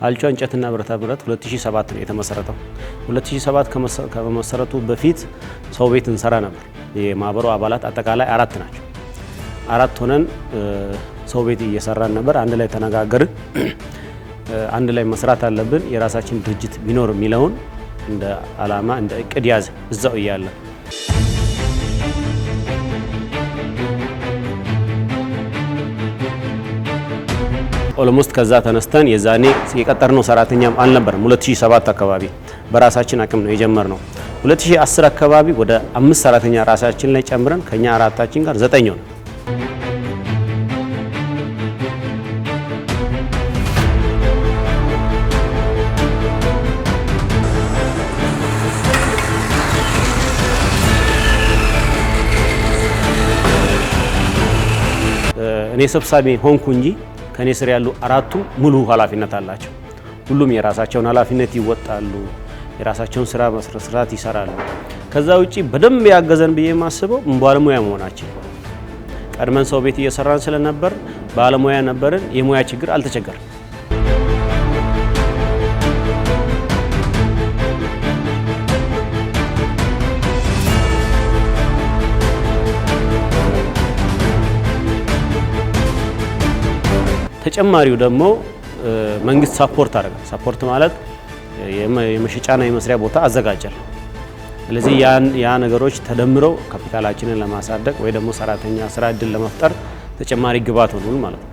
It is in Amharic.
አልቾ እንጨትና ብረታ ብረት 2007 ነው የተመሰረተው። 2007 ከመሰረቱ በፊት ሰው ቤት እንሰራ ነበር። የማህበሩ አባላት አጠቃላይ 4 ናቸው። 4 ሆነን ሰው ቤት እየሰራን ነበር። አንድ ላይ ተነጋገርን። አንድ ላይ መስራት አለብን፣ የራሳችን ድርጅት ቢኖር የሚለውን እንደ አላማ እንደ እቅድ ያዘ። እዛው እያለ ኦልሞስት ከዛ ተነስተን የዛኔ የቀጠርነው ሰራተኛም አልነበረም። 2007 አካባቢ በራሳችን አቅም ነው የጀመርነው። 2010 አካባቢ ወደ 5 ሰራተኛ ራሳችን ላይ ጨምረን ከኛ አራታችን ጋር 9 ሆነ። እኔ ሰብሳቢ ሆንኩ እንጂ ከኔ ስር ያሉ 4ቱ ሙሉ ኃላፊነት አላቸው። ሁሉም የራሳቸውን ኃላፊነት ይወጣሉ፣ የራሳቸውን ስራ መስራት ይሰራሉ። ከዛ ውጪ በደንብ ያገዘን ብዬ የማስበው ባለሙያ መሆናችን። ቀድመን ሰው ቤት እየሰራን ስለነበር ባለሙያ ነበርን። የሙያ ችግር አልተቸገረም። ተጨማሪው ደግሞ መንግስት ሳፖርት አደረገ። ሳፖርት ማለት የመሸጫና የመስሪያ ቦታ አዘጋጀል። ስለዚህ ያ ነገሮች ተደምረው ካፒታላችንን ለማሳደግ ወይ ደግሞ ሰራተኛ ስራ እድል ለመፍጠር ተጨማሪ ግብዓት ሆኑን ማለት ነው።